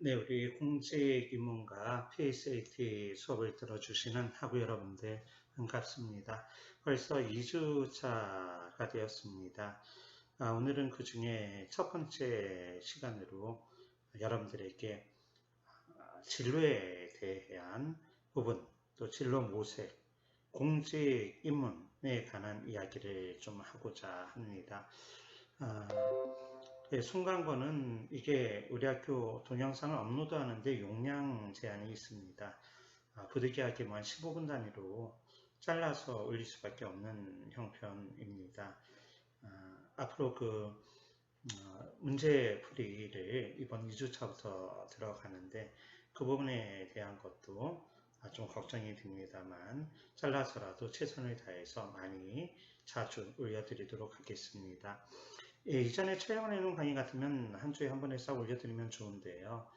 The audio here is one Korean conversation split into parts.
네, 우리 공직인문과 PSAT 수업을 들어주시는 학우 여러분들 반갑습니다. 벌써 2주차가 되었습니다. 오늘은 그 중에 첫 번째 시간으로 여러분들에게 진로에 대한 부분, 또 진로 모색, 공직인문에 관한 이야기를 좀 하고자 합니다. 아, 네, 순간고는 이게 우리 학교 동영상을 업로드하는데 용량 제한이 있습니다. 부득이하게만 15분 단위로 잘라서 올릴 수밖에 없는 형편입니다. 앞으로 문제 풀이를 이번 2주차부터 들어가는데 그 부분에 대한 것도 좀 걱정이 됩니다만 잘라서라도 최선을 다해서 많이 자주 올려드리도록 하겠습니다. 예, 이전에 촬영을 해놓은 강의 같으면 한 주에 한 번에 싹 올려드리면 좋은데요.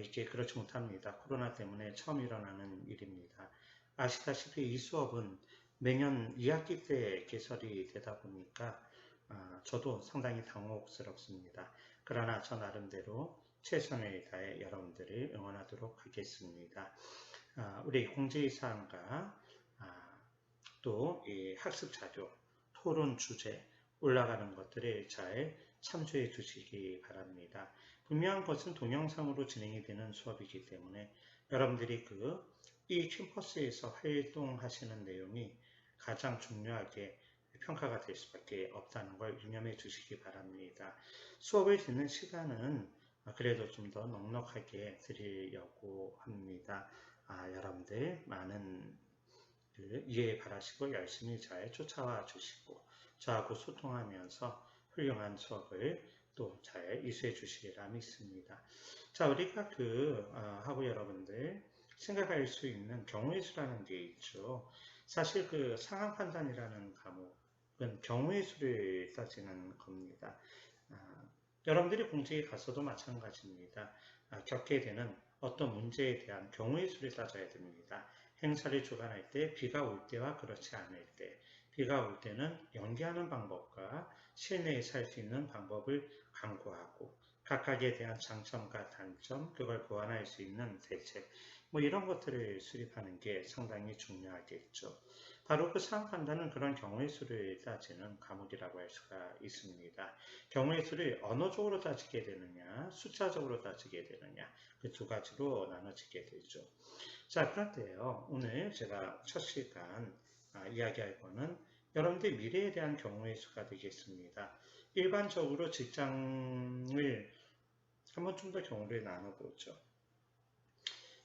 이게 그렇지 못합니다. 코로나 때문에 처음 일어나는 일입니다. 아시다시피 이 수업은 매년 2학기 때 개설이 되다 보니까 저도 상당히 당혹스럽습니다. 그러나 저 나름대로 최선을 다해 여러분들을 응원하도록 하겠습니다. 우리 공지사항과 또 이 학습 자료, 토론 주제 올라가는 것들을 잘 참조해 주시기 바랍니다. 분명한 것은 동영상으로 진행이 되는 수업이기 때문에 여러분들이 이 캠퍼스에서 활동하시는 내용이 가장 중요하게 평가가 될 수밖에 없다는 걸 유념해 주시기 바랍니다. 수업을 듣는 시간은 그래도 좀 더 넉넉하게 드리려고 합니다. 여러분들 많은 이해 바라시고 열심히 잘 쫓아와 주시고 저하고 소통하면서 훌륭한 수업을 또 잘 이수해 주시리라 믿습니다. 자, 우리가 하고 여러분들 생각할 수 있는 경우의 수라는 게 있죠. 사실 상황 판단이라는 과목은 경우의 수를 따지는 겁니다. 여러분들이 공직에 가서도 마찬가지입니다. 겪게 되는 어떤 문제에 대한 경우의 수를 따져야 됩니다. 행사를 주관할 때, 비가 올 때와 그렇지 않을 때, 비가 올 때는 연기하는 방법과 실내에서 할 수 있는 방법을 강구하고 각각에 대한 장점과 단점, 그걸 보완할 수 있는 대책, 이런 것들을 수립하는 게 상당히 중요하겠죠. 바로 상황 판단은 그런 경우의 수를 따지는 과목이라고 할 수가 있습니다. 경우의 수를 언어적으로 따지게 되느냐, 숫자적으로 따지게 되느냐, 그 두 가지로 나눠지게 되죠. 자, 그런데요, 오늘 제가 첫 시간 이야기할 거는 여러분들 미래에 대한 경우의 수가 되겠습니다. 일반적으로 직장을 한번 좀 더 경우를 나눠보죠.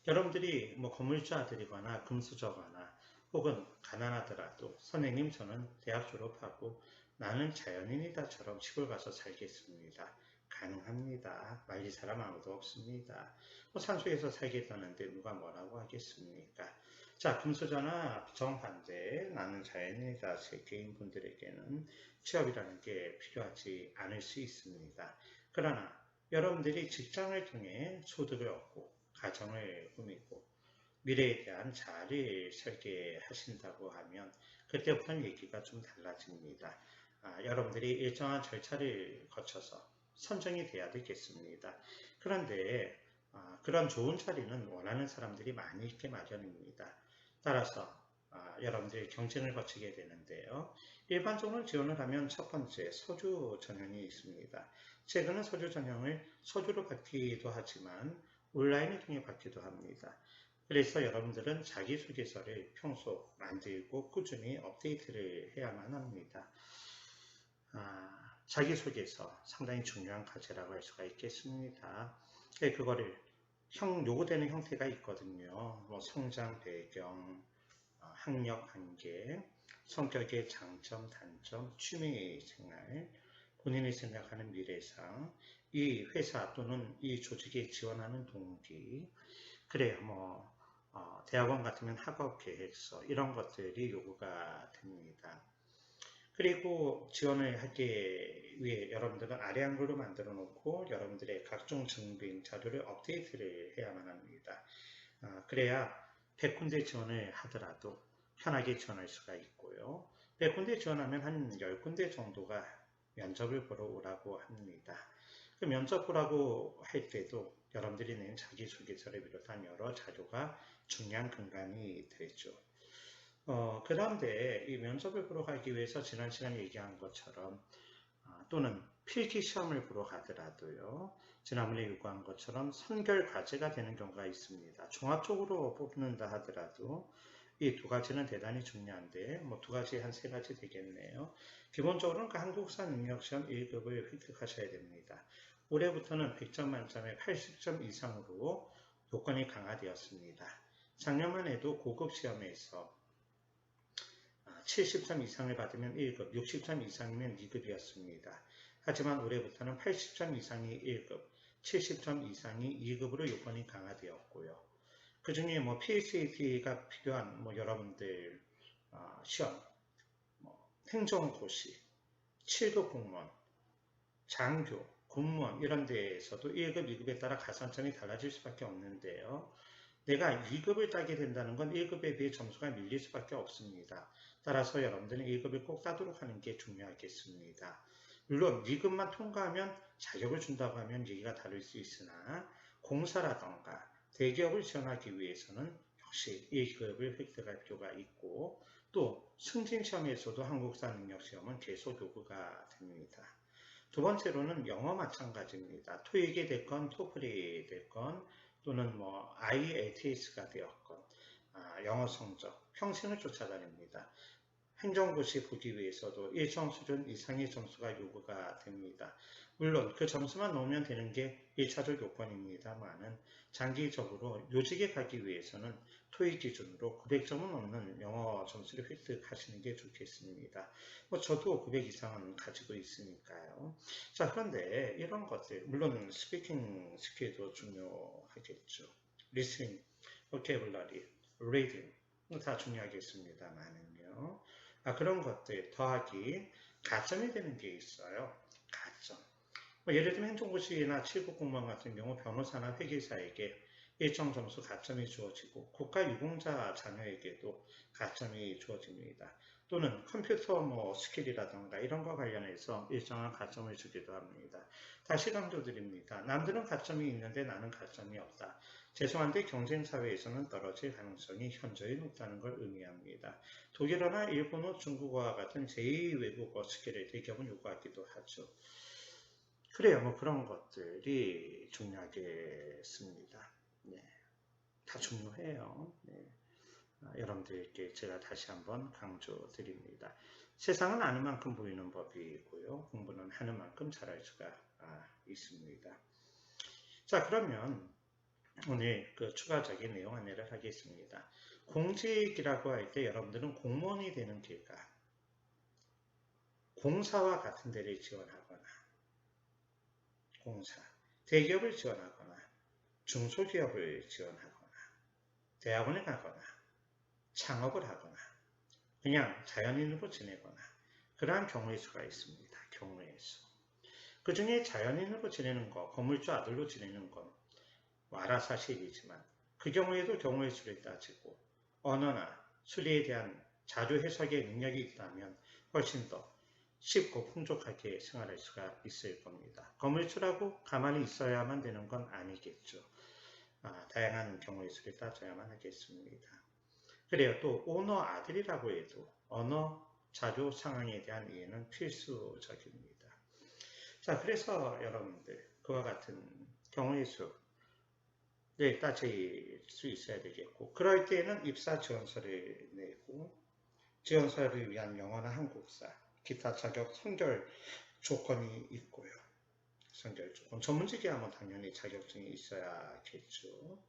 여러분들이 건물주아들이거나 금수저거나 혹은 가난하더라도 선생님 저는 대학 졸업하고 나는 자연인이다처럼 시골 가서 살겠습니다. 가능합니다. 말릴 사람 아무도 없습니다. 산속에서 살겠다는데 누가 뭐라고 하겠습니까? 자, 금수저나 정반대 나는 자연인이다 개인 분들에게는 취업이라는 게 필요하지 않을 수 있습니다. 그러나 여러분들이 직장을 통해 소득을 얻고 가정을 꾸미고 미래에 대한 자아를 설계하신다고 하면 그때부터는 얘기가 좀 달라집니다. 여러분들이 일정한 절차를 거쳐서 선정이 돼야 되겠습니다. 그런데 그런 좋은 자리는 원하는 사람들이 많이 있게 마련입니다. 따라서 여러분들이 경쟁을 거치게 되는데요. 일반적으로 지원을 하면 첫 번째 서류 전형이 있습니다. 최근은 서류 전형을 서류로 받기도 하지만 온라인을 통해 받기도 합니다. 그래서 여러분들은 자기소개서를 평소 만들고 꾸준히 업데이트를 해야만 합니다. 자기소개서 상당히 중요한 과제라고 할 수가 있겠습니다. 그거를 요구되는 형태가 있거든요. 성장 배경, 학력 한계, 성격의 장점, 단점, 취미 생활, 본인이 생각하는 미래상, 이 회사 또는 이 조직에 지원하는 동기, 그래요. 대학원 같으면 학업 계획서, 이런 것들이 요구가 됩니다. 그리고 지원을 하기 위해 여러분들은 아래 한글로 만들어 놓고 여러분들의 각종 증빙 자료를 업데이트를 해야만 합니다. 그래야 100군데 지원을 하더라도 편하게 지원할 수가 있고요. 100군데 지원하면 한 10군데 정도가 면접을 보러 오라고 합니다. 그 면접 보라고 할 때도 여러분들이 낸 자기소개서를 비롯한 여러 자료가 중요한 근간이 되죠. 그런데 이 면접을 보러 가기 위해서 지난 시간에 얘기한 것처럼 또는 필기 시험을 보러 가더라도요. 지난번에 요구한 것처럼 선별 과제가 되는 경우가 있습니다. 종합적으로 뽑는다 하더라도 이 두 가지는 대단히 중요한데 뭐 두 가지 한 세 가지 되겠네요. 기본적으로는 그 한국사 능력시험 1급을 획득하셔야 됩니다. 올해부터는 100점 만점에 80점 이상으로 요건이 강화되었습니다. 작년만 해도 고급 시험에서 70점 이상을 받으면 1급, 60점 이상이면 2급이었습니다. 하지만 올해부터는 80점 이상이 1급, 70점 이상이 2급으로 요건이 강화되었고요. 그 중에 뭐 PSAT가 필요한 여러분들 시험, 행정고시, 7급 공무원, 장교, 공무원 이런 데에서도 1급, 2급에 따라 가산점이 달라질 수밖에 없는데요. 내가 2급을 따게 된다는 건 1급에 비해 점수가 밀릴 수밖에 없습니다. 따라서 여러분들은 1급을 꼭 따도록 하는 게 중요하겠습니다. 물론 2급만 통과하면 자격을 준다고 하면 얘기가 다를 수 있으나 공사라던가 대기업을 지원하기 위해서는 역시 1급을 획득할 필요가 있고 또 승진시험에서도 한국사 능력시험은 계속 요구가 됩니다. 두 번째로는 영어 마찬가지입니다. 토익이 됐건 토플이 됐건 또는 IELTS가 되었건 영어 성적, 평생을 쫓아다닙니다. 행정고시 보기 위해서도 일정 수준 이상의 점수가 요구가 됩니다. 물론 그 점수만 넣으면 되는 게 1차적 요건입니다만은 장기적으로 요직에 가기 위해서는 토익 기준으로 900점은 넘는 영어 점수를 획득하시는 게 좋겠습니다. 저도 900 이상은 가지고 있으니까요. 자, 그런데 이런 것들, 물론 스피킹 스킬도 중요하겠죠. 리스닝, 보캐블러리, 리딩 다 중요하겠습니다만은요. 그런 것들 더하기 가점이 되는 게 있어요. 가점. 예를 들면 행정고시나 7급 공무원 같은 경우 변호사나 회계사에게 일정 점수 가점이 주어지고 국가유공자 자녀에게도 가점이 주어집니다. 또는 컴퓨터 스킬이라던가 이런 거 관련해서 일정한 가점을 주기도 합니다. 다시 강조드립니다. 남들은 가점이 있는데 나는 가점이 없다. 죄송한데 경쟁사회에서는 떨어질 가능성이 현저히 높다는 걸 의미합니다. 독일어나 일본어, 중국어와 같은 제2외국어 스킬을 대기업은 요구하기도 하죠. 그래요. 그런 것들이 중요하겠습니다. 네, 다 중요해요. 네. 여러분들께 제가 다시 한번 강조드립니다. 세상은 아는 만큼 보이는 법이고요. 공부는 하는 만큼 잘할 수가 있습니다. 자, 그러면 오늘 추가적인 내용 안내를 하겠습니다. 공직이라고 할 때 여러분들은 공무원이 되는 길가, 공사와 같은 데를 지원하거나 공사, 대기업을 지원하거나 중소기업을 지원하거나 대학원에 가거나 창업을 하거나 그냥 자연인으로 지내거나 그러한 경우의 수가 있습니다. 경우의 수. 그 중에 자연인으로 지내는 거, 건물주 아들로 지내는 건 알아사실이지만 그 경우에도 경우의 수를 따지고 언어나 수리에 대한 자료 해석의 능력이 있다면 훨씬 더 쉽고 풍족하게 생활할 수가 있을 겁니다. 건물주라고 가만히 있어야만 되는 건 아니겠죠. 다양한 경우의 수를 따져야만 하겠습니다. 그래요. 또 오너 아들이라고 해도 언어, 자료, 상황에 대한 이해는 필수적입니다. 자, 그래서 여러분들 그와 같은 경우의 수를 따질 수 있어야 되겠고 그럴 때에는 입사 지원서를 내고 지원서를 위한 영어나 한국사, 기타 자격 선결 조건이 있고요. 선결 조건. 전문직이라면 당연히 자격증이 있어야겠죠.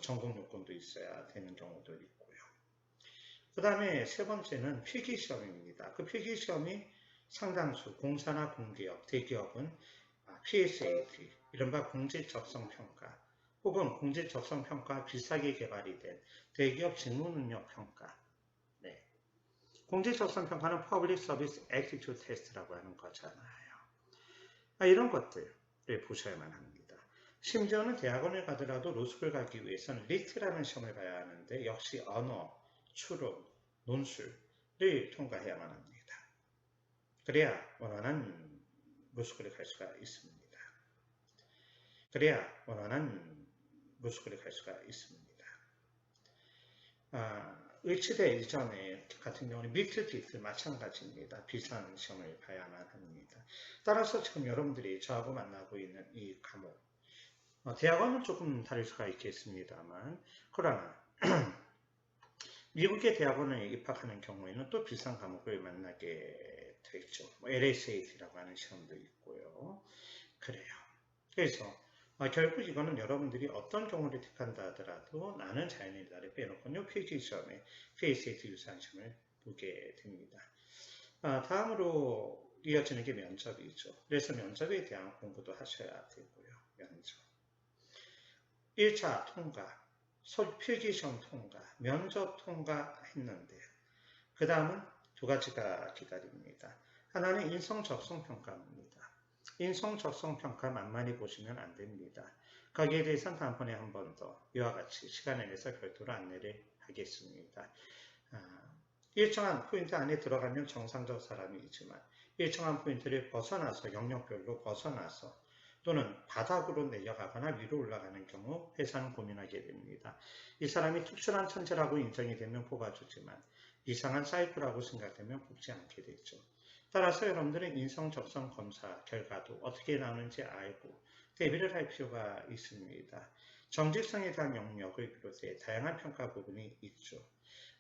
전공 요건도 있어야 되는 경우도 있고요. 그 다음에 세 번째는 필기시험입니다. 그 필기시험이 상당수 공사나 공기업, 대기업은 PSAT, 이른바 공직적성평가 혹은 공직적성평가 비슷하게 개발이 된 대기업 직무능력평가. 네. 공직적성평가는 Public Service Aptitude Test라고 하는 거잖아요. 이런 것들을 보셔야만 합니다. 심지어는 대학원에 가더라도 로스쿨 가기 위해서는 리트라는 시험을 봐야 하는데 역시 언어, 추론, 논술을 통과해야만 합니다. 그래야 원하는 로스쿨에 갈 수가 있습니다. 그래야 원하는 무속으로 갈 수가 있습니다. 의치대 이전에 같은 경우는 밀트디스 마찬가지입니다. 비슷한 시험을 봐야만 합니다. 따라서 지금 여러분들이 저하고 만나고 있는 이 과목, 대학원은 조금 다를 수가 있겠습니다만, 그러나 미국의 대학원에 입학하는 경우에는 또 비슷한 과목을 만나게 되죠. LSAT라고 하는 시험도 있고요. 그래요. 그래서 결국 이거는 여러분들이 어떤 경우를 택한다 하더라도 나는 자연인다를 빼놓고요. 필기 시험에 PSAT 유사한 시험을 보게 됩니다. 다음으로 이어지는 게 면접이죠. 그래서 면접에 대한 공부도 하셔야 되고요. 면접. 1차 통과, 필기시험 통과, 면접 통과했는데 그 다음은 두 가지가 기다립니다. 하나는 인성적성평가입니다. 인성적성평가 만만히 보시면 안 됩니다. 거기에 대해서는 다음번에 한 번 더 이와 같이 시간을 내서 별도로 안내를 하겠습니다. 일정한 포인트 안에 들어가면 정상적 사람이지만 일정한 포인트를 벗어나서 영역별로 벗어나서 또는 바닥으로 내려가거나 위로 올라가는 경우 회사는 고민하게 됩니다. 이 사람이 특출한 천재라고 인정이 되면 뽑아주지만 이상한 사이코라고 생각되면 뽑지 않게 되죠. 따라서 여러분들은 인성적성 검사 결과도 어떻게 나오는지 알고 대비를 할 필요가 있습니다. 정직성에 대한 영역을 비롯해 다양한 평가 부분이 있죠.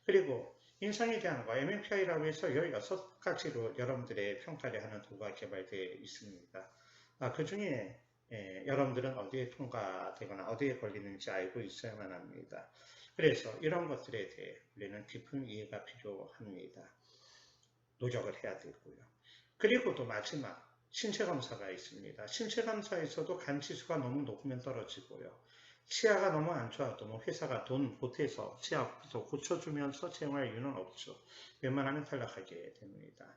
그리고 인성에 대한 거 MMPI라고 해서 16가지로 여러분들의 평가를 하는 도구가 개발되어 있습니다. 그 중에 여러분들은 어디에 통과되거나 어디에 걸리는지 알고 있어야만 합니다. 그래서 이런 것들에 대해 우리는 깊은 이해가 필요합니다. 노력을 해야 되고요. 그리고 또 마지막 신체검사가 있습니다. 신체검사에서도 간 지수가 너무 높으면 떨어지고요. 치아가 너무 안 좋아도 회사가 돈 보태서 치아부터 고쳐주면서 채용할 이유는 없죠. 웬만하면 탈락하게 됩니다.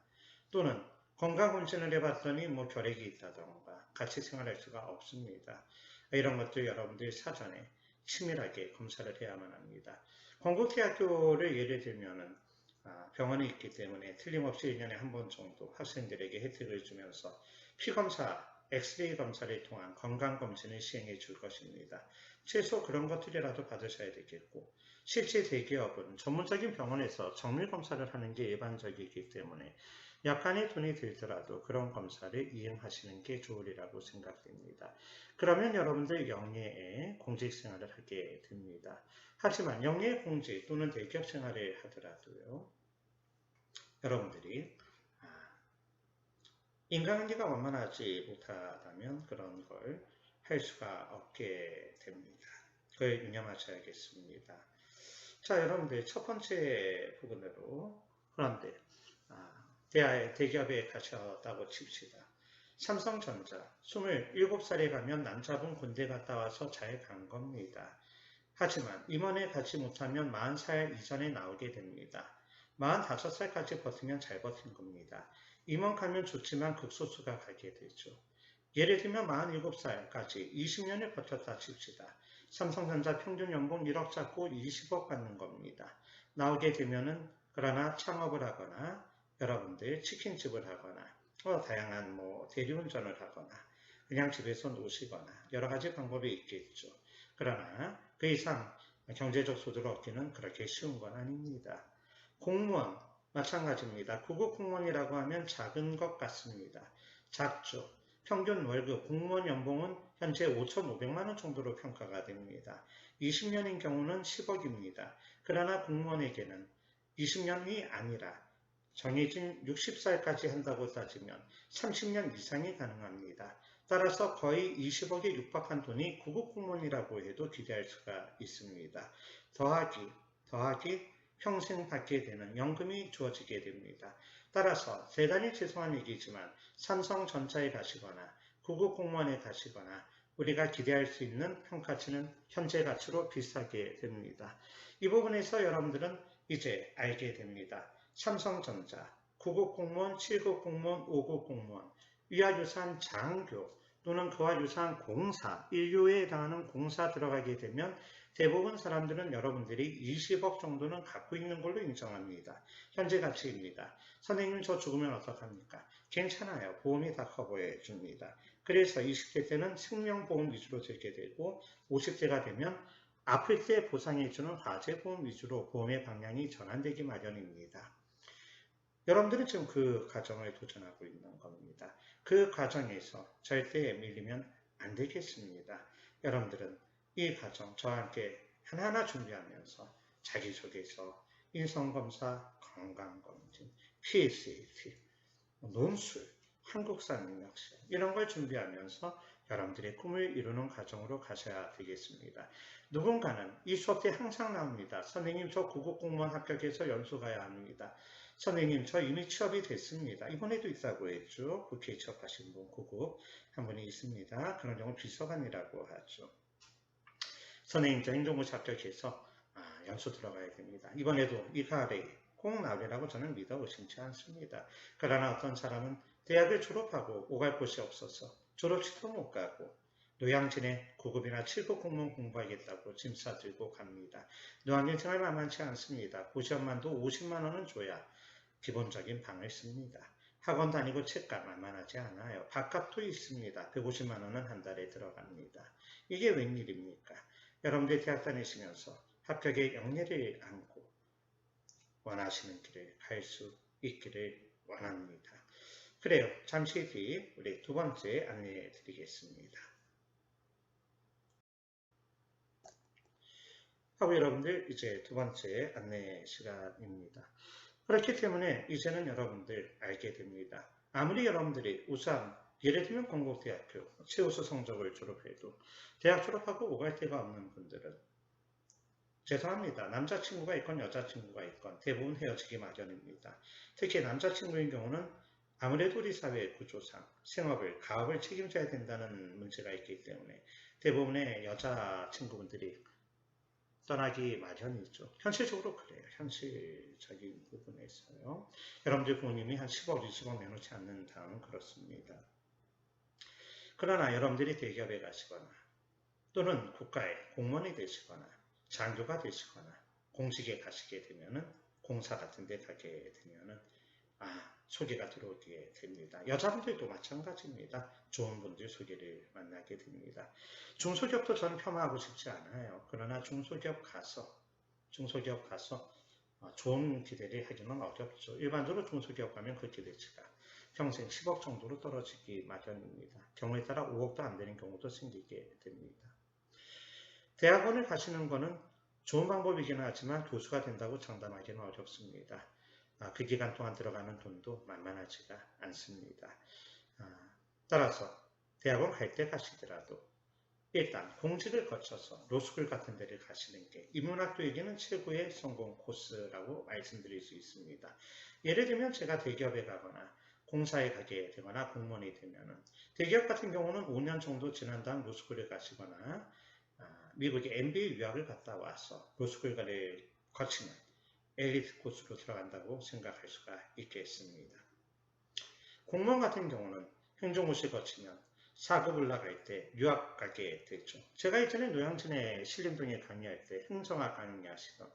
또는 건강검진을 해봤더니 결핵이 있다던가 같이 생활할 수가 없습니다. 이런 것들 여러분들이 사전에 치밀하게 검사를 해야만 합니다. 건국대학교를 예를 들면은 병원에 있기 때문에 틀림없이 1년에 한 번 정도 학생들에게 혜택을 주면서 피검사, 엑스레이 검사를 통한 건강검진을 시행해 줄 것입니다. 최소 그런 것들이라도 받으셔야 되겠고 실제 대기업은 전문적인 병원에서 정밀검사를 하는 게 일반적이기 때문에 약간의 돈이 들더라도 그런 검사를 이행하시는 게 좋으리라고 생각됩니다. 그러면 여러분들 영예의 공직 생활을 하게 됩니다. 하지만 영예의 공직 또는 대기업 생활을 하더라도요. 여러분들이 인간관계가 원만하지 못하다면 그런 걸 할 수가 없게 됩니다. 그걸 유념하셔야겠습니다. 자, 여러분들 첫 번째 부분으로 그런데 대기업에 가셨다고 칩시다. 삼성전자 27살에 가면 남자분 군대 갔다 와서 잘 간 겁니다. 하지만 임원에 가지 못하면 40살 이전에 나오게 됩니다. 45살까지 버티면 잘 버틴 겁니다. 임원 가면 좋지만 극소수가 가게 되죠. 예를 들면 47살까지 20년을 버텼다 칩시다. 삼성전자 평균 연봉 1억 잡고 20억 받는 겁니다. 나오게 되면은 그러나 창업을 하거나 여러분들 치킨집을 하거나 다양한 대리운전을 하거나 그냥 집에서 노시거나 여러 가지 방법이 있겠죠. 그러나 그 이상 경제적 소득을 얻기는 그렇게 쉬운 건 아닙니다. 공무원 마찬가지입니다. 구급 공무원이라고 하면 작은 것 같습니다. 작죠. 평균 월급 공무원 연봉은 현재 5,500만 원 정도로 평가가 됩니다. 20년인 경우는 10억입니다. 그러나 공무원에게는 20년이 아니라 정해진 60살까지 한다고 따지면 30년 이상이 가능합니다. 따라서 거의 20억에 육박한 돈이 구급 공무원이라고 해도 기대할 수가 있습니다. 더하기 평생 받게 되는 연금이 주어지게 됩니다. 따라서 대단히 죄송한 얘기지만 삼성전자에 가시거나 구급공무원에 가시거나 우리가 기대할 수 있는 평가치는 현재 가치로 비슷하게 됩니다. 이 부분에서 여러분들은 이제 알게 됩니다. 삼성전자, 구급공무원, 7급 공무원, 5급 공무원, 위와 유사한 장교 또는 그와 유사한 공사, 인류에 해당하는 공사 들어가게 되면 대부분 사람들은 여러분들이 20억 정도는 갖고 있는 걸로 인정합니다. 현재 가치입니다. 선생님 저 죽으면 어떡합니까? 괜찮아요. 보험이 다 커버해 줍니다. 그래서 20대 때는 생명보험 위주로 들게 되고 50대가 되면 아플 때 보상해주는 화재보험 위주로 보험의 방향이 전환되기 마련입니다. 여러분들은 지금 그 과정을 도전하고 있는 겁니다. 그 과정에서 절대 밀리면 안 되겠습니다. 여러분들은 이 과정 저와 함께 하나하나 준비하면서 자기소개서, 인성검사, 건강검진, PSAT, 논술, 한국사 능력시험 이런 걸 준비하면서 여러분들의 꿈을 이루는 과정으로 가셔야 되겠습니다. 누군가는 이 수업 때 항상 나옵니다. 선생님 저 구급공무원 합격해서 연수 가야 합니다. 선생님 저 이미 취업이 됐습니다. 이번에도 있다고 했죠. 국회에 취업하신 분 구급 한 분이 있습니다. 그런 경우 비서관이라고 하죠. 선생님 저 행정고시 합격해서 연수 들어가야 됩니다. 이번에도 이 가을에 꼭 나오리라고 저는 믿어 의심치 않습니다. 그러나 어떤 사람은 대학을 졸업하고 오갈 곳이 없어서 졸업식도 못 가고 노양진에 9급이나 7급 공무원 공부하겠다고 짐 싸들고 갑니다. 노양진 생활 만만치 않습니다. 고시원만도 50만 원은 줘야 기본적인 방을 씁니다. 학원 다니고 책값 만만하지 않아요. 밥값도 있습니다. 150만 원은 한 달에 들어갑니다. 이게 웬일입니까? 여러분들 대학 다니시면서 합격의 영예를 안고 원하시는 길을 갈 수 있기를 원합니다. 그래요. 잠시 뒤 우리 두 번째 안내해 드리겠습니다. 하고 여러분들 이제 두 번째 안내 시간입니다. 그렇기 때문에 이제는 여러분들 알게 됩니다. 아무리 여러분들이 우선 예를 들면 건국대학교 최우수 성적을 졸업해도 대학 졸업하고 오갈 데가 없는 분들은 죄송합니다. 남자친구가 있건 여자친구가 있건 대부분 헤어지기 마련입니다. 특히 남자친구인 경우는 아무래도 우리 사회의 구조상 생업을, 가업을 책임져야 된다는 문제가 있기 때문에 대부분의 여자친구분들이 떠나기 마련이죠. 현실적으로 그래요. 현실적인 부분에서요. 여러분들 부모님이 한 10억, 20억 내놓지 않는 다음 그렇습니다. 그러나 여러분들이 대기업에 가시거나 또는 국가의 공무원이 되시거나 장교가 되시거나 공직에 가시게 되면은 공사 같은 데 가게 되면은 소개가 들어오게 됩니다. 여자분들도 마찬가지입니다. 좋은 분들 소개를 만나게 됩니다. 중소기업도 저는 폄하하고 싶지 않아요. 그러나 중소기업 가서 좋은 기대를 하기는 어렵죠. 일반적으로 중소기업 가면 그 기대치가 평생 10억 정도로 떨어지기 마련입니다. 경우에 따라 5억도 안 되는 경우도 생기게 됩니다. 대학원을 가시는 것은 좋은 방법이긴 하지만 교수가 된다고 장담하기는 어렵습니다. 그 기간 동안 들어가는 돈도 만만하지가 않습니다. 따라서 대학원 갈 때 가시더라도 일단 공직을 거쳐서 로스쿨 같은 데를 가시는 게 인문학도에게는 최고의 성공 코스라고 말씀드릴 수 있습니다. 예를 들면 제가 대기업에 가거나 공사에 가게 되거나 공무원이 되면은 대기업 같은 경우는 5년 정도 지난 다음 로스쿨을 가시거나 미국의 MBA 유학을 갔다 와서 로스쿨을 거치는 엘리트 코스로 들어간다고 생각할 수가 있겠습니다. 공무원 같은 경우는 행정고시 거치면 4급 올라갈 때 유학 가게 되죠. 제가 예전에 노양진의 신림동에 강의할 때 행정학 강의하시던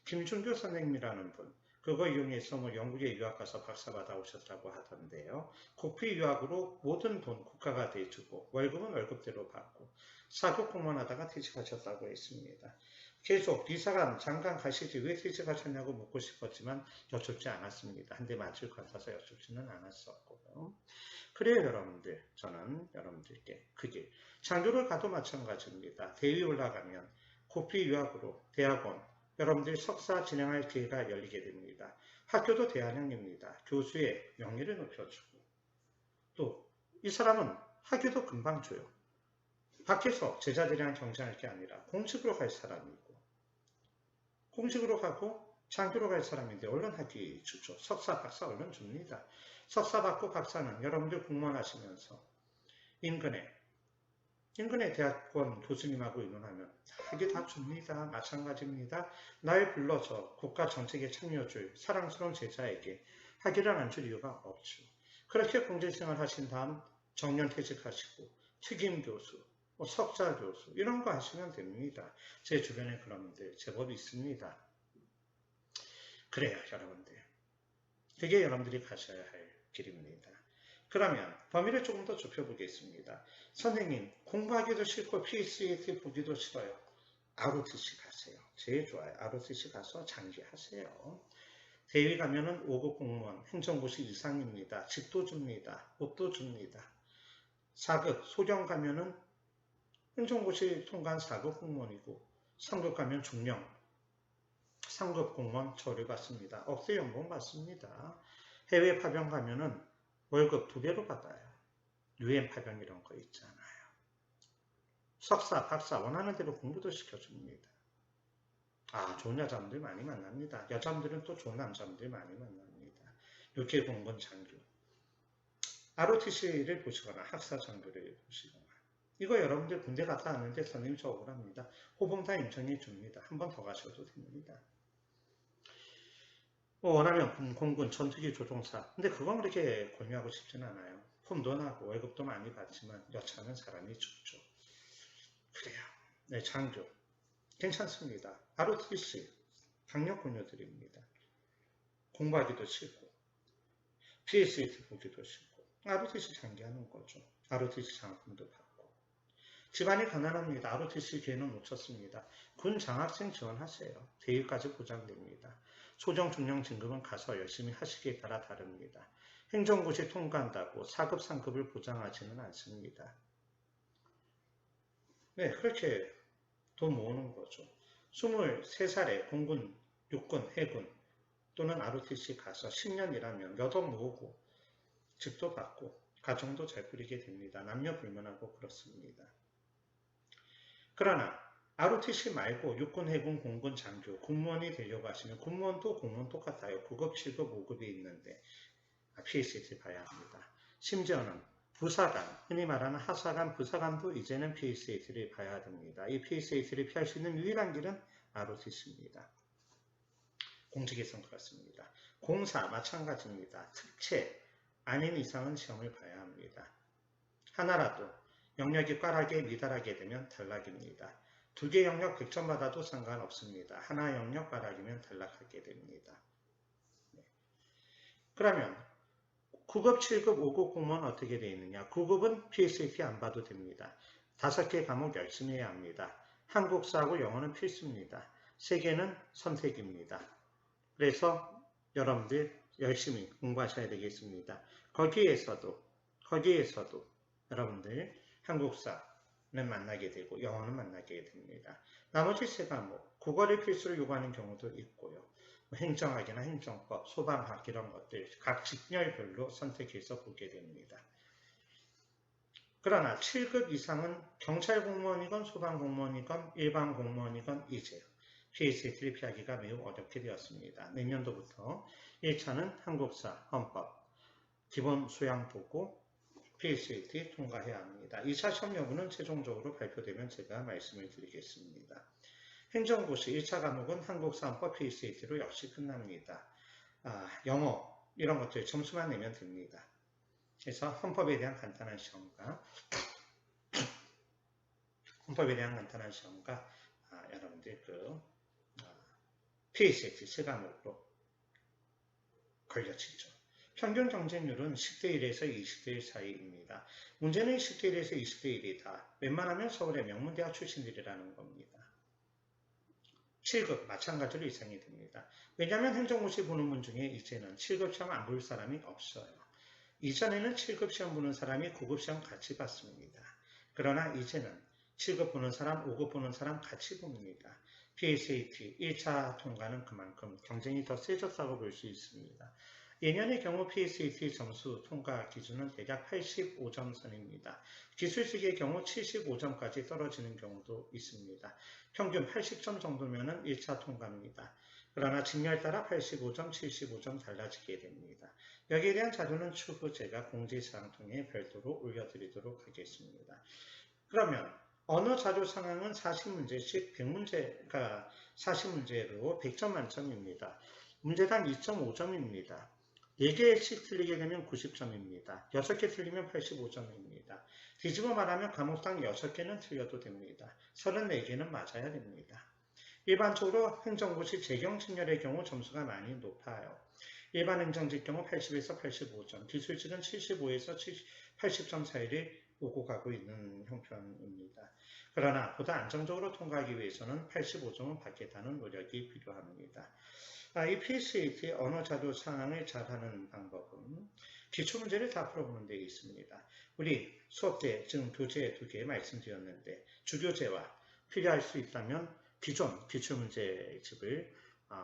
김준교 선생님이라는 분, 그거 이용해서 영국에 유학 가서 박사 받아오셨다고 하던데요. 국비 유학으로 모든 돈 국가가 대주고 월급은 월급대로 받고 4급 공무원 하다가 퇴직하셨다고 했습니다. 계속 비서관, 장관 가시지 왜 퇴직하셨냐고 묻고 싶었지만 여쭙지 않았습니다. 한 대 맞을 것 같아서 여쭙지는 않았었고요. 그래요 여러분들, 저는 여러분들께 그게 장교를 가도 마찬가지입니다. 대위 올라가면 고피 유학으로 대학원, 여러분들이 석사 진행할 기회가 열리게 됩니다. 학교도 대한형입니다. 교수의 명예를 높여주고 또 이 사람은 학교도 금방 줘요. 밖에서 제자들이랑 경쟁할 게 아니라 공직으로 갈 사람이고 공직으로 가고 장교로 갈 사람인데 얼른 학위 주죠. 석사, 박사 얼른 줍니다. 석사 받고 박사는 여러분들 공무원 하시면서 인근에 대학원 교수님하고 의논하면 이게 다 줍니다. 마찬가지입니다. 날 불러서 국가 정책에 참여줄 사랑스러운 제자에게 학위를 안 줄 이유가 없죠. 그렇게 공직생활 하신 다음 정년퇴직하시고 특임 교수, 석사 교수 이런 거 하시면 됩니다. 제 주변에 그런 분들 제법 있습니다. 그래요 여러분들. 그게 여러분들이 가셔야 할 길입니다. 그러면 범위를 조금 더 좁혀보겠습니다. 선생님, 공부하기도 싫고 PSAT 보기도 싫어요. ROTC 가세요. 제일 좋아요. ROTC 가서 장기하세요. 대위 가면은 5급 공무원, 행정고시 이상입니다. 집도 줍니다. 옷도 줍니다. 4급 소령 가면은 행정고시 통과한 4급 공무원이고 3급 가면 중령, 3급 공무원 처리 받습니다. 억세 연봉 받습니다. 해외 파병 가면은 월급 2배로 받아요. UN 파병 이런 거 있잖아요. 석사, 박사 원하는 대로 공부도 시켜줍니다. 좋은 여자분들 많이 만납니다. 여자분들은 또 좋은 남자분들 많이 만납니다. 6개 공무원 장교. ROTC를 보시거나 학사 장교를 보시거나. 이거 여러분들 군대 갔다 왔는데 선생님 저 억울합니다. 호봉 다 인정해 줍니다. 한 번 더 가셔도 됩니다. 원하면 공군 전투기 조종사. 근데 그건 그렇게 권유하고 싶진 않아요. 폰도 나고 월급도 많이 받지만 여차는 사람이 죽죠. 그래요. 네, 장교. 괜찮습니다. ROTC 강력 권유드립니다. 공부하기도 싫고 PSAT 보기도 싫고 ROTC 장기하는 거죠. ROTC 장학금도 받고 집안이 가난합니다. ROTC 기회는 놓쳤습니다. 군 장학생 지원하세요. 대위까지 보장됩니다. 소정, 중령, 진급은 가서 열심히 하시기에 따라 다릅니다. 행정고시 통과한다고 4급, 3급을 보장하지는 않습니다. 네, 그렇게 돈 모으는 거죠. 23살에 공군, 육군, 해군 또는 ROTC 가서 10년 일하면 몇 억 모으고 집도 받고 가정도 잘 꾸리게 됩니다. 남녀 불문하고 그렇습니다. 그러나 ROTC 말고 육군, 해군, 공군, 장교, 공무원이 되려고 하시면 공무원도 공무원 똑같아요. 9급, 7급, 5급이 있는데 PSAT 봐야 합니다. 심지어는 부사관, 흔히 말하는 하사관, 부사관도 이제는 PSAT를 봐야 됩니다. 이 PSAT를 피할 수 있는 유일한 길은 ROTC입니다. 공직에선 그렇습니다. 공사 마찬가지입니다. 특채 아닌 이상은 시험을 봐야 합니다. 하나라도 영역이 꽈라게 미달하게 되면 탈락입니다. 2개 영역 100점 받아도 상관없습니다. 하나 영역 꽈락이면 탈락하게 됩니다. 네. 그러면 9급, 7급, 5급 공무원 어떻게 되어 있느냐? 9급은 PSAT 안 봐도 됩니다. 5개 과목 열심히 해야 합니다. 한국사하고 영어는 필수입니다. 3개는 선택입니다. 그래서 여러분들 열심히 공부하셔야 되겠습니다. 거기에서도 여러분들 한국사는 만나게 되고 영어는 만나게 됩니다. 나머지 3과목, 국어를 필수로 요구하는 경우도 있고요. 행정학이나 행정법, 소방학 이런 것들 각 직렬별로 선택해서 보게 됩니다. 그러나 7급 이상은 경찰 공무원이건 소방 공무원이건 일반 공무원이건 이제 PSAT를 피하기가 매우 어렵게 되었습니다. 내년도부터 1차는 한국사, 헌법, 기본 수양 보고 PSAT 통과해야 합니다. 2차 시험 여부는 최종적으로 발표되면 제가 말씀을 드리겠습니다. 행정고시 1차 과목은 한국사, 헌법, PSAT로 역시 끝납니다. 영어 이런 것들 점수만 내면 됩니다. 그래서 헌법에 대한 간단한 시험과 여러분들 PSAT 세 과목으로 걸려지죠. 평균 경쟁률은 10대 1에서 20대 1 사이입니다. 문제는 10대 1에서 20대 1이다. 웬만하면 서울의 명문대학 출신들이라는 겁니다. 7급 마찬가지로 이상이 됩니다. 왜냐하면 행정고시 보는 분 중에 이제는 7급 시험 안 볼 사람이 없어요. 이전에는 7급 시험 보는 사람이 9급 시험 같이 봤습니다. 그러나 이제는 7급 보는 사람, 5급 보는 사람 같이 봅니다. PSAT 1차 통과는 그만큼 경쟁이 더 세졌다고 볼 수 있습니다. 예년의 경우 PSAT 점수 통과 기준은 대략 85점 선입니다. 기술직의 경우 75점까지 떨어지는 경우도 있습니다. 평균 80점 정도면 1차 통과입니다. 그러나 직렬 따라 85점, 75점 달라지게 됩니다. 여기에 대한 자료는 추후 제가 공지사항 통해 별도로 올려드리도록 하겠습니다. 그러면 언어 자료 상황은 40문제씩 100문제가 40문제로 100점 만점입니다. 문제당 2.5점입니다. 4개씩 틀리게 되면 90점입니다. 6개 틀리면 85점입니다. 뒤집어 말하면 과목당 6개는 틀려도 됩니다. 34개는 맞아야 됩니다. 일반적으로 행정고시 재경직렬의 경우 점수가 많이 높아요. 일반 행정직 경우 80에서 85점, 기술직은 75에서 80점 사이를 오고 가고 있는 형편입니다. 그러나 보다 안정적으로 통과하기 위해서는 85점은 받겠다는 노력이 필요합니다. 이 PSAT 언어 자료 상황을 잘하는 방법은 기출문제를 다 풀어보는 데 있습니다. 우리 수업 때 지금 교재 2개 말씀드렸는데 주교재와 필요할 수 있다면 기존 기출문제 집을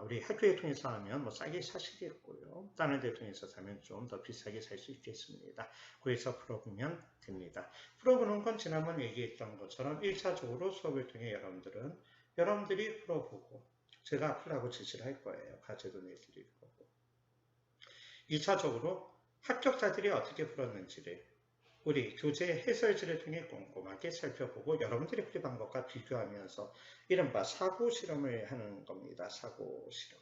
우리 학교에 통해서 하면 뭐 싸게 사시겠고요. 다른 데 통해서 사면 좀 더 비싸게 살 수 있겠습니다. 거기서 풀어보면 됩니다. 풀어보는 건 지난번 얘기했던 것처럼 1차적으로 수업을 통해 여러분들이 풀어보고 제가 풀라고 지시를 할 거예요. 과제도 내드릴 거고. 2차적으로 합격자들이 어떻게 풀었는지를 우리 교재 해설지를 통해 꼼꼼하게 살펴보고 여러분들의 풀이 방법과 비교하면서 이른바 사고 실험을 하는 겁니다. 사고 실험.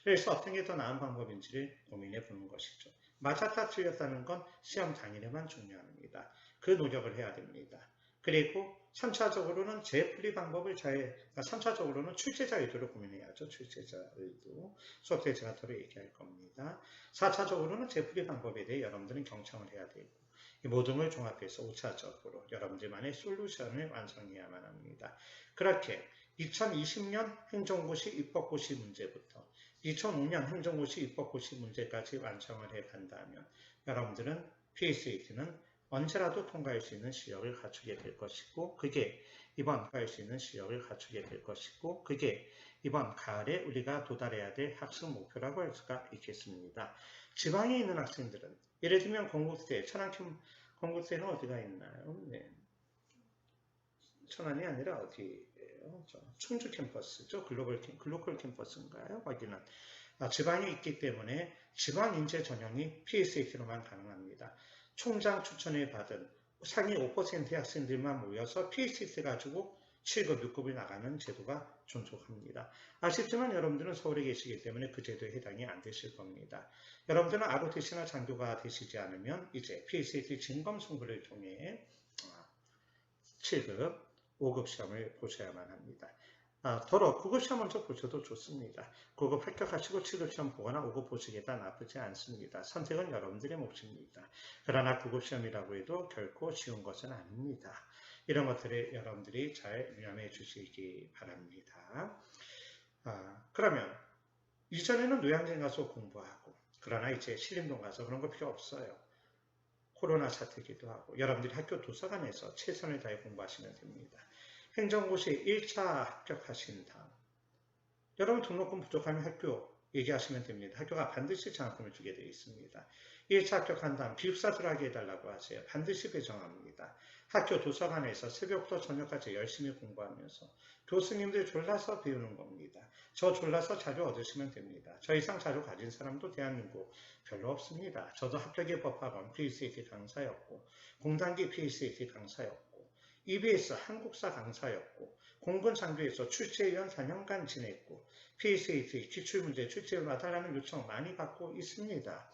그래서 어떤 게 더 나은 방법인지를 고민해 보는 것이죠. 맞았다 틀렸다는 건 시험 당일에만 중요합니다. 그 노력을 해야 됩니다. 그리고 3차적으로는 재풀이 방법을 3차적으로는 출제자 의도를 고민해야죠. 출제자 의도. 수업 때 제가 더 얘기할 겁니다. 4차적으로는 재풀이 방법에 대해 여러분들은 경청을 해야 되고 이 모든 걸 종합해서 5차적으로 여러분들만의 솔루션을 완성해야만 합니다. 그렇게 2020년 행정고시 입법고시 문제부터 2005년 행정고시 입법고시 문제까지 완성을 해간다면 여러분들은 PSAT는 언제라도 통과할 수 있는 실력을 갖추게 될 것이고 그게 이번 가을에 우리가 도달해야 될 학습 목표라고 할 수가 있겠습니다. 지방에 있는 학생들은 예를 들면 건국대, 건국대는 어디가 있나요? 네. 천안이 아니라 어디예요? 충주 캠퍼스죠. 글로컬 캠퍼스인가요? 거기는 지방에 있기 때문에 지방 인재 전형이 PSAT로만 가능합니다. 총장 추천을 받은 상위 5%의 학생들만 모여서 PSAT 가지고 7급, 6급을 나가는 제도가 존속합니다. 아쉽지만 여러분들은 서울에 계시기 때문에 그 제도에 해당이 안 되실 겁니다. 여러분들은 ROTC나 장교가 되시지 않으면 이제 PSAT 진검승부를 통해 7급, 5급 시험을 보셔야만 합니다. 더러 9급 시험 먼저 보셔도 좋습니다. 9급 합격하시고 7급 시험 보거나 5급 보시겠다 나쁘지 않습니다. 선택은 여러분들의 몫입니다. 그러나 9급 시험이라고 해도 결코 쉬운 것은 아닙니다. 이런 것들을 여러분들이 잘 유념해 주시기 바랍니다. 그러면 이전에는 노량진 가서 공부하고 그러나 이제 신림동 가서 그런 거 필요 없어요. 코로나 사태기도 하고 여러분들이 학교 도서관에서 최선을 다해 공부하시면 됩니다. 행정고시 1차 합격하신 다음 여러분 등록금 부족하면 학교 얘기하시면 됩니다. 학교가 반드시 장학금을 주게 되어 있습니다. 1차 합격한 다음 기숙사 들어가게 해달라고 하세요. 반드시 배정합니다. 학교 도서관에서 새벽부터 저녁까지 열심히 공부하면서 교수님들 졸라서 배우는 겁니다. 저 졸라서 자료 얻으시면 됩니다. 저 이상 자료 가진 사람도 대한민국 별로 없습니다. 저도 합격의 법학원 PSAT 강사였고 공단기 PSAT 강사였고 EBS 한국사 강사였고 공군장교에서 출제위원 4년간 지냈고 PSAT 기출문제 출제를 봐달라는 요청 많이 받고 있습니다.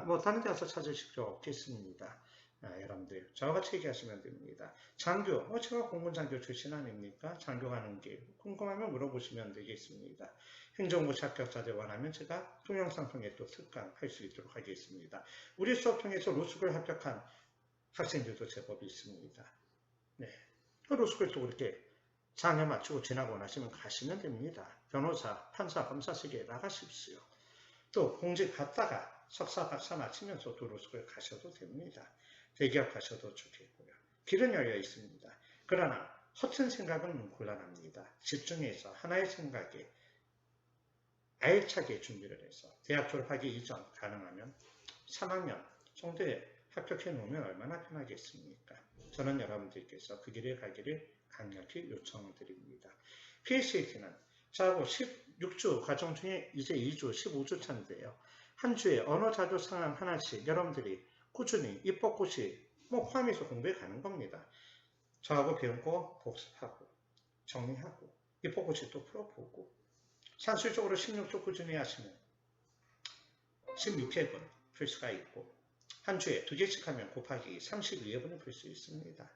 뭐 다른 데 가서 찾으실 필요 없겠습니다. 여러분들 저와 같이 얘기하시면 됩니다. 장교, 제가 공군장교 출신 아닙니까? 장교 가는 길 궁금하면 물어보시면 되겠습니다. 행정고시 합격자들 원하면 제가 동영상 통해 또 특강할 수 있도록 하겠습니다. 우리 수업 통해서 로스쿨 합격한 학생들도 제법 있습니다. 네, 로스쿨 또 그렇게 장애 맞추고 지나고 나시면 가시면 됩니다. 변호사, 판사, 검사직에 나가십시오. 또 공직 갔다가 석사, 박사 마치면서 또 로스쿨 가셔도 됩니다. 대기업 가셔도 좋겠고요. 길은 열려 있습니다. 그러나 허튼 생각은 곤란합니다. 집중해서 하나의 생각에 알차게 준비를 해서 대학 졸업하기 이전 가능하면 3학년 정도에 합격해 놓으면 얼마나 편하겠습니까? 저는 여러분들께서 그 길을 가기를 강력히 요청드립니다. PSAT는 저하고 16주 과정 중에 이제 2주, 15주 차인데요. 한 주에 언어 자료 상황 하나씩 여러분들이 꾸준히 입법고시 포함해서 공부해 가는 겁니다. 저하고 배운 거 복습하고 정리하고 입법고시 또 풀어보고 산술적으로 16주 꾸준히 하시면 16회분 풀 수가 있고 한 주에 2개씩 하면 곱하기 32회분을 풀 수 있습니다.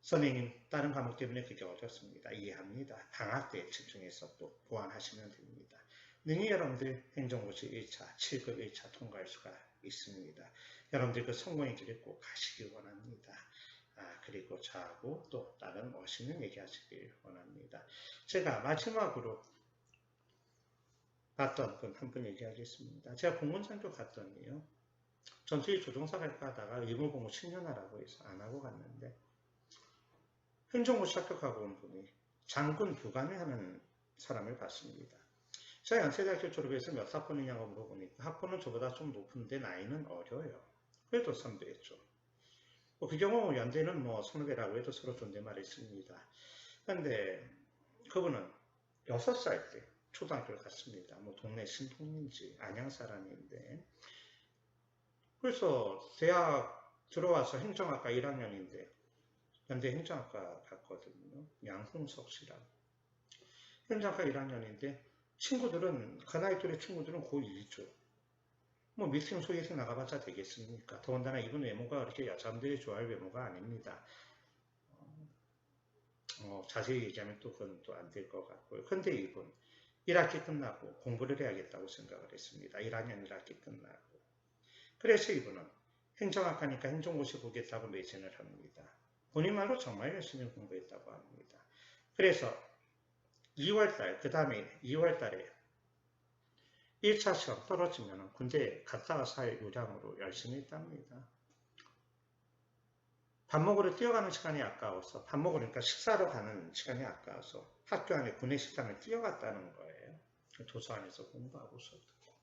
선생님 다른 과목 때문에 그게 어렵습니다. 이해합니다. 방학 때 집중해서 또 보완하시면 됩니다. 능히 여러분들 행정고시 1차, 7급 1차 통과할 수가 있습니다. 여러분들 그 성공의 길에 꼭 가시길 원합니다. 그리고 저하고 또 다른 멋있는 얘기 하시길 원합니다. 제가 마지막으로 봤던 분 한 분 얘기하겠습니다. 제가 공군장교 갔더니요. 전투기 조종사 갈까 하다가 의무공부 10년 하라고 해서 안 하고 갔는데 행정고시 합격하고 온 분이 장군 부관을 하는 사람을 봤습니다. 제가 연세대학교 졸업해서 몇 학번이냐고 물어보니까 학번은 저보다 좀 높은데 나이는 어려요. 그래도 선배였죠. 그 경우 연대는 선후배라고 해도 서로 존댓말을 씁니다. 그런데 그분은 6살 때 초등학교를 갔습니다. 동네 신통인지 안양 사람인데 그래서 대학 들어와서 행정학과 1학년인데 연대 행정학과 갔거든요. 양홍석 씨라고. 행정학과 1학년인데 친구들은 그 나이 또래 친구들은 고2죠. 미팅 소개팅 나가봤자 되겠습니까? 더군다나 이분 외모가 그렇게 여자분들이 좋아할 외모가 아닙니다. 자세히 얘기하면 또 그건 또 안 될 것 같고요. 근데 이분 1학기 끝나고 공부를 해야겠다고 생각을 했습니다. 1학년 1학기 끝나고. 그래서 이분은 행정학과니까 행정고시 보겠다고 매진을 합니다. 본인 말로 정말 열심히 공부했다고 합니다. 그래서 2월달, 그 다음에 2월달에 1차 시험 떨어지면 군대 갔다 와서 할 요량으로 열심히 했답니다. 밥 먹으러 뛰어가는 시간이 아까워서, 밥 먹으니까 식사하러 가는 시간이 아까워서 학교 안에 구내 식당을 뛰어갔다는 거예요. 도서관에서 공부하고 수업 듣고.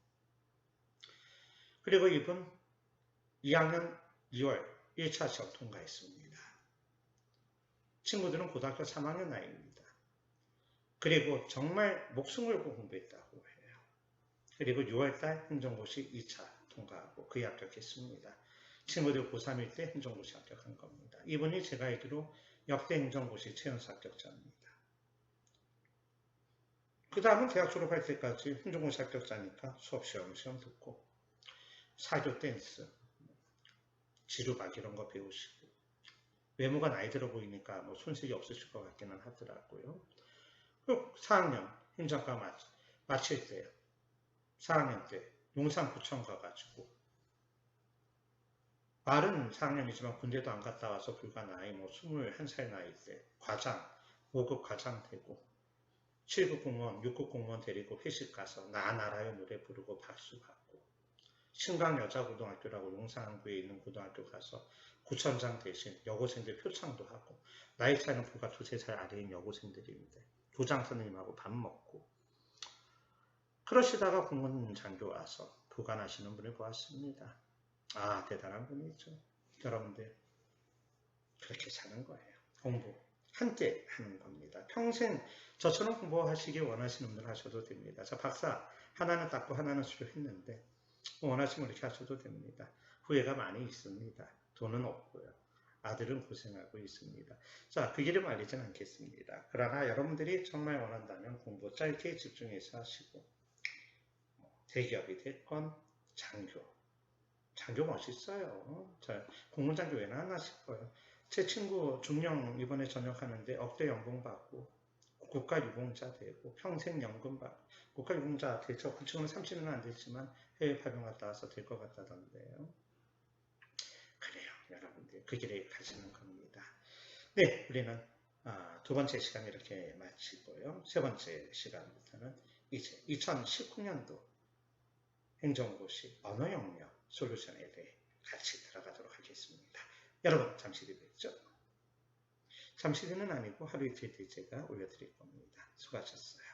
그리고 이분 2학년 2월 1차 시험 통과했습니다. 친구들은 고등학교 3학년 나이입니다. 그리고 정말 목숨 걸고 공부했다고 해요. 그리고 6월달 행정고시 2차 통과하고 거의 합격했습니다. 친구들 고3일 때 행정고시 합격한 겁니다. 이분이 제가 알기로 역대 행정고시 최연소 합격자입니다. 그 다음은 대학 졸업할 때까지 행정고시 합격자니까 수업 시험 듣고 사교 댄스, 지루박 이런 거 배우시고 외모가 나이 들어 보이니까 손색이 없으실 것 같기는 하더라고요. 그리고 4학년 행정과 마칠 때 4학년 때 용산구청 가가지고 말은 4학년이지만 군대도 안 갔다 와서 불과 나이 21살 나이 때 과장, 5급 과장 되고 7급 공무원, 6급 공무원 데리고 회식 가서 나 나라의 노래 부르고 박수 받고 신강여자고등학교라고 용산구에 있는 고등학교 가서 구청장 대신 여고생들 표창도 하고 나이 차이는 불과 2~3살 아래인 여고생들인데 교장 선생님하고 밥 먹고 그러시다가 공군장교 와서 부관하시는 분을 보았습니다. 대단한 분이죠. 여러분들 그렇게 사는 거예요. 공부 함께 하는 겁니다. 평생 저처럼 공부하시길 원하시는 분들 하셔도 됩니다. 자, 박사 하나는 닦고 하나는 수료했는데 원하시면 이렇게 하셔도 됩니다. 후회가 많이 있습니다. 돈은 없고요. 아들은 고생하고 있습니다. 자, 그 길을 말리진 않겠습니다. 그러나 여러분들이 정말 원한다면 공부 짧게 집중해서 하시고 대기업이 됐건 장교 멋있어요. 자, 공군장교 왜 나왔나 싶어요. 제 친구 중령 이번에 전역하는데 억대 연봉 받고 국가유공자 되고 평생 연금 받고 국가유공자 되죠. 그 친구는 30년은 안 됐지만 해외 파병 갔다 와서 될 것 같다던데요. 그래요. 여러분들 그 길에 가시는 겁니다. 네, 우리는 두 번째 시간 이렇게 마치고요. 세 번째 시간부터는 이제 2019년도 행정고시 언어 영역 솔루션에 대해 같이 들어가도록 하겠습니다. 여러분 잠시 뒤 뵙죠. 잠시 뒤는 아니고 하루 이틀 뒤 제가 올려드릴 겁니다. 수고하셨어요.